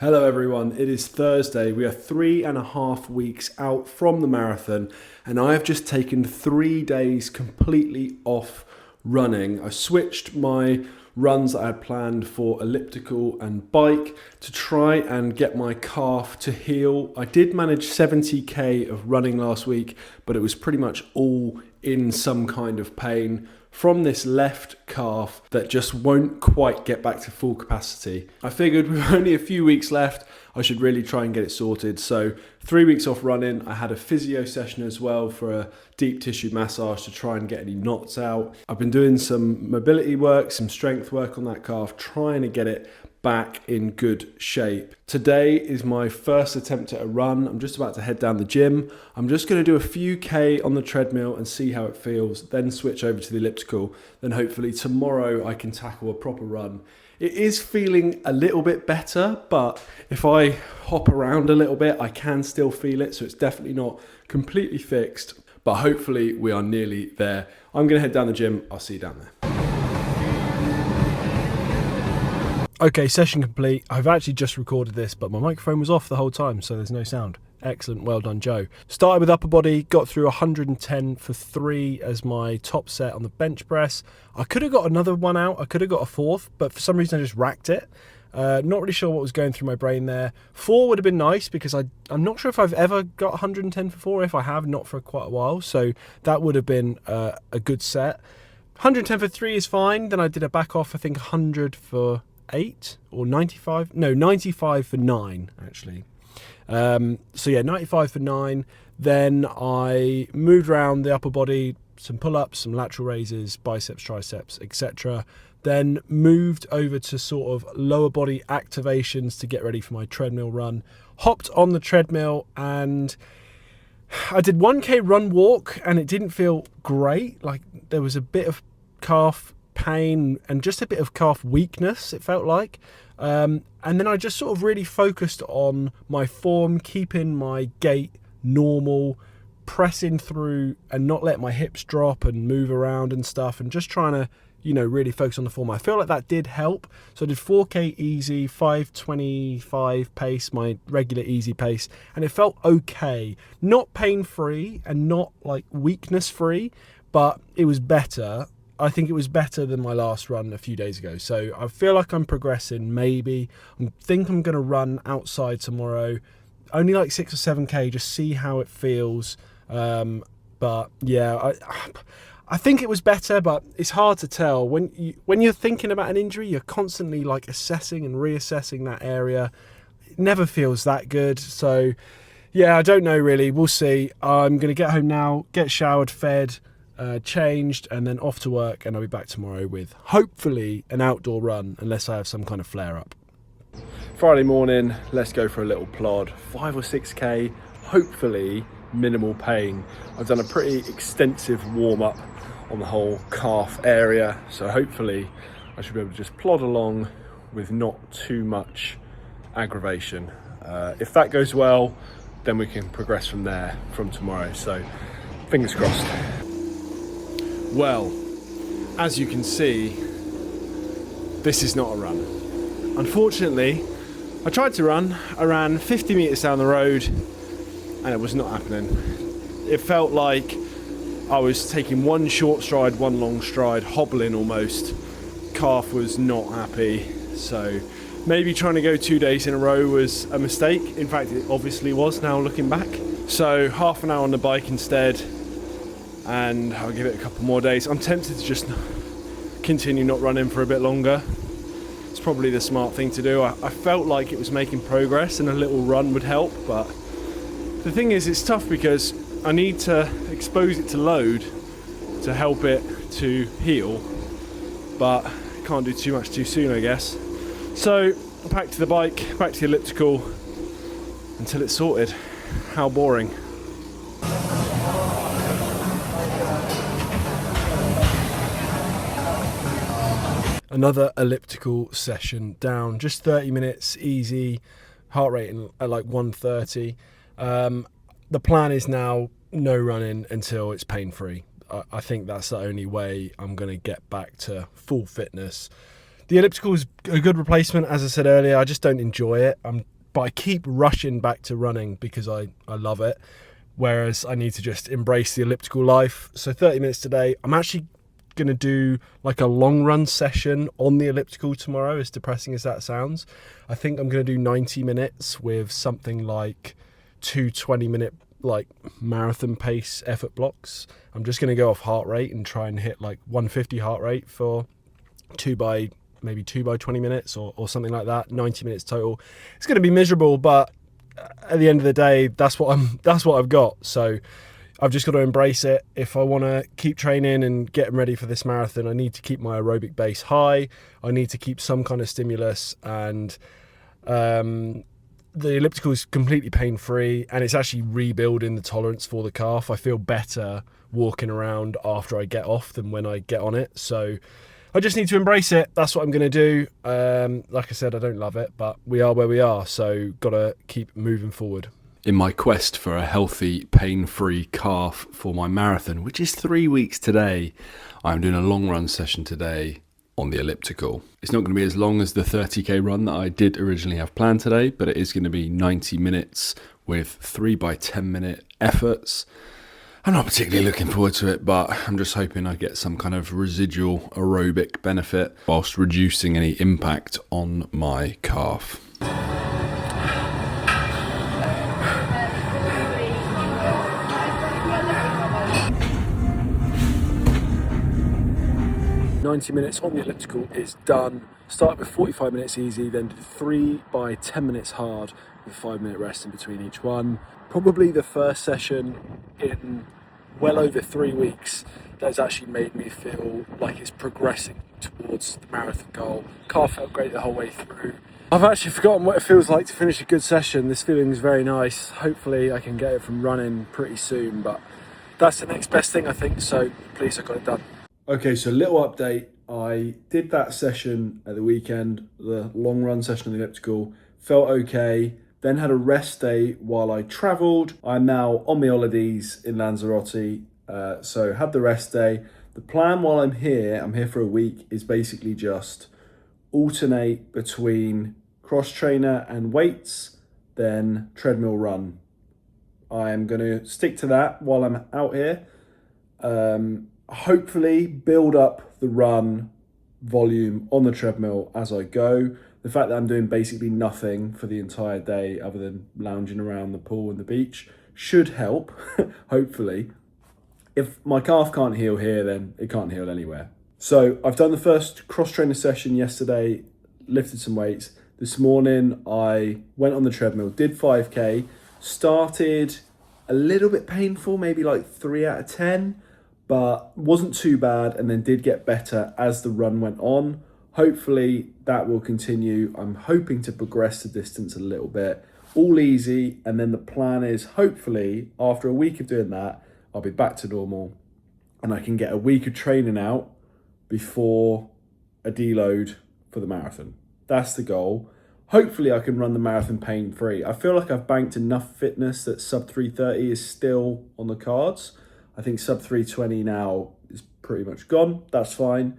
Hello everyone, it is Thursday. We are 3.5 weeks out from the marathon and I have just taken 3 days completely off running. I switched my runs that I had planned for elliptical and bike to try and get my calf to heal. I did manage 70k of running last week, but it was pretty much all in some kind of pain from this left calf that just won't quite get back to full capacity. I figured with only a few weeks left, I should really try and get it sorted. So 3 weeks off running, I had a physio session as well for a deep tissue massage to try and get any knots out. I've been doing some mobility work, some strength work on that calf, trying to get it back in good shape. Today is my first attempt at a run. I'm just about to head down the gym. I'm just going to do a few K on the treadmill and see how it feels, then switch over to the elliptical. Then hopefully tomorrow I can tackle a proper run. It is feeling a little bit better, but if I hop around a little bit, I can still feel it. So it's definitely not completely fixed, but hopefully we are nearly there. I'm going to head down the gym. I'll see you down there. Okay, session complete. I've actually just recorded this, but my microphone was off the whole time, so there's no sound. Excellent, well done, Joe. Started with upper body, got through 110 for 3 as my top set on the bench press. I could have got another one out, I could have got a fourth, but for some reason I just racked it. Not really sure what was going through my brain there. 4 would have been nice because I'm not sure if I've ever got 110 for 4. If I have, not for quite a while, so that would have been a good set. 110 for 3 is fine. Then I did a back off, I think 100 for 8 or 95. No, 95 for 9 actually. So yeah, 95 for 9. Then I moved around the upper body, some pull-ups, some lateral raises, biceps, triceps, etc. Then moved over to sort of lower body activations to get ready for my treadmill run. Hopped on the treadmill and I did 1k run walk and it didn't feel great. Like there was a bit of calf pain and just a bit of calf weakness, it felt like. And then I just sort of really focused on my form, keeping my gait normal, pressing through and not let my hips drop and move around and stuff, and just trying to, really focus on the form. I feel like that did help. So I did 4k easy, 5:25 pace, my regular easy pace, and it felt okay. Not pain-free and not like weakness-free, but it was better. I think it was better than my last run a few days ago. So I feel like I'm progressing, maybe. I think I'm going to run outside tomorrow. Only like 6 or 7k, just see how it feels. But yeah, I think it was better, but it's hard to tell. When you're thinking about an injury, you're constantly like assessing and reassessing that area. It never feels that good. So yeah, I don't know really. We'll see. I'm going to get home now, get showered, fed, changed, and then off to work, and I'll be back tomorrow with hopefully an outdoor run, unless I have some kind of flare up. Friday morning, let's go for a little plod, 5 or 6k, hopefully minimal pain. I've done a pretty extensive warm-up on the whole calf area, so hopefully I should be able to just plod along with not too much aggravation. If that goes well, then we can progress from there from tomorrow, so fingers crossed. Well, as you can see, this is not a run. Unfortunately, I tried to run. I ran 50 meters down the road and it was not happening. It felt like I was taking one short stride, one long stride, hobbling almost. Calf was not happy. So maybe trying to go 2 days in a row was a mistake. In fact, it obviously was now looking back. So half an hour on the bike instead, and I'll give it a couple more days. I'm tempted to just continue not running for a bit longer. It's probably the smart thing to do. I felt like it was making progress and a little run would help, but the thing is, it's tough because I need to expose it to load to help it to heal, but I can't do too much too soon, I guess. So back to the bike, back to the elliptical until it's sorted. How boring. Another elliptical session down, just 30 minutes, easy, heart rate at like 130. The plan is now no running until it's pain-free. I think that's the only way I'm going to get back to full fitness. The elliptical is a good replacement, as I said earlier. I just don't enjoy it. I'm but I keep rushing back to running because I love it, whereas I need to just embrace the elliptical life. So 30 minutes today. I'm actually going to do like a long run session on the elliptical tomorrow, as depressing as that sounds. I think I'm going to do 90 minutes with something like 2 20-minute like marathon pace effort blocks. I'm just going to go off heart rate and try and hit like 150 heart rate for maybe 2 by 20 minutes or something like that. 90 minutes total. It's going to be miserable, but at the end of the day, that's what I've got. So I've just got to embrace it. If I want to keep training and getting ready for this marathon, I need to keep my aerobic base high. I need to keep some kind of stimulus, and the elliptical is completely pain-free, and it's actually rebuilding the tolerance for the calf. I feel better walking around after I get off than when I get on it. So I just need to embrace it. That's what I'm going to do. Like I said, I don't love it, but we are where we are. So got to keep moving forward. In my quest for a healthy, pain-free calf for my marathon, which is 3 weeks today, I'm doing a long run session today on the elliptical. It's not going to be as long as the 30k run that I did originally have planned today, but it is going to be 90 minutes with 3 by 10 minute efforts. I'm not particularly looking forward to it, but I'm just hoping I get some kind of residual aerobic benefit whilst reducing any impact on my calf. 90 minutes on the elliptical is done. Started with 45 minutes easy, then did 3 by 10 minutes hard with 5-minute rest in between each one. Probably the first session in well over 3 weeks that has actually made me feel like it's progressing towards the marathon goal. Calf felt great the whole way through. I've actually forgotten what it feels like to finish a good session. This feeling is very nice. Hopefully I can get it from running pretty soon, but that's the next best thing I think, so please, I got it done. Okay, so little update. I did that session at the weekend, the long run session on the elliptical, felt okay, then had a rest day while I travelled. I'm now on my holidays in Lanzarote, so had the rest day. The plan while I'm here for a week, is basically just alternate between cross trainer and weights, then treadmill run. I am going to stick to that while I'm out here. Hopefully build up the run volume on the treadmill as I go. The fact that I'm doing basically nothing for the entire day other than lounging around the pool and the beach should help, hopefully. If my calf can't heal here, then it can't heal anywhere. So I've done the first cross trainer session yesterday, lifted some weights. This morning I went on the treadmill, did 5k, started a little bit painful, maybe like 3 out of 10, but wasn't too bad, and then did get better as the run went on. Hopefully that will continue. I'm hoping to progress the distance a little bit, all easy, and then the plan is hopefully after a week of doing that, I'll be back to normal and I can get a week of training out before a deload for the marathon. That's the goal. Hopefully I can run the marathon pain-free. I feel like I've banked enough fitness that sub 330 is still on the cards. I think sub 320 now is pretty much gone. That's fine.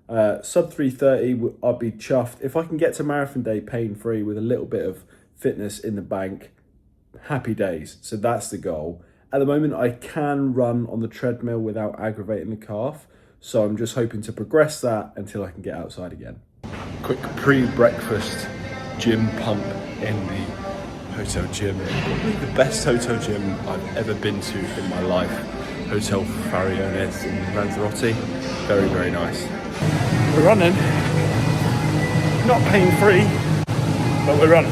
Sub 330, I'll be chuffed. If I can get to marathon day pain-free with a little bit of fitness in the bank, happy days. So that's the goal. At the moment, I can run on the treadmill without aggravating the calf. So I'm just hoping to progress that until I can get outside again. Quick pre-breakfast gym pump in the hotel gym. Probably the best hotel gym I've ever been to in my life. Hotel Farallones in Lanzarote. Very, very nice. We're running. Not pain-free, but we're running.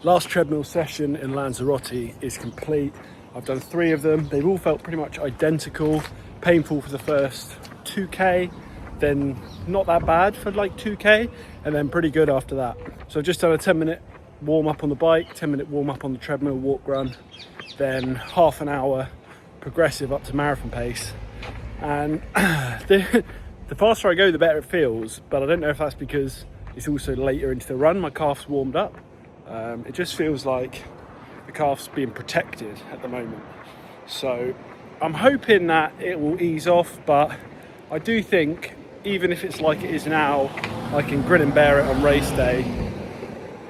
Last treadmill session in Lanzarote is complete. I've done 3 of them. They've all felt pretty much identical. Painful for the first 2k, then not that bad for like 2k, and then pretty good after that. So I've just done a 10-minute warm up on the bike, 10-minute warm up on the treadmill, walk run, then half an hour progressive up to marathon pace. And the faster I go, the better it feels, but I don't know if that's because it's also later into the run, my calf's warmed up. It just feels like the calf's being protected at the moment. So I'm hoping that it will ease off, but I do think even if it's like it is now, I can grin and bear it on race day.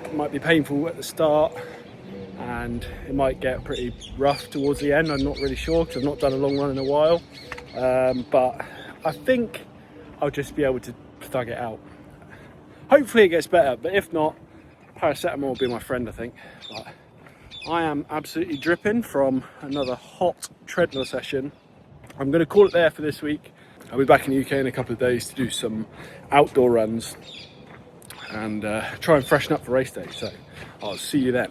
It might be painful at the start and it might get pretty rough towards the end. I'm not really sure because I've not done a long run in a while, but I think I'll just be able to thug it out. Hopefully it gets better, but if not, paracetamol will be my friend, I think. But I am absolutely dripping from another hot treadmill session. I'm going to call it there for this week. I'll be back in the UK in a couple of days to do some outdoor runs and try and freshen up for race day. So I'll see you then.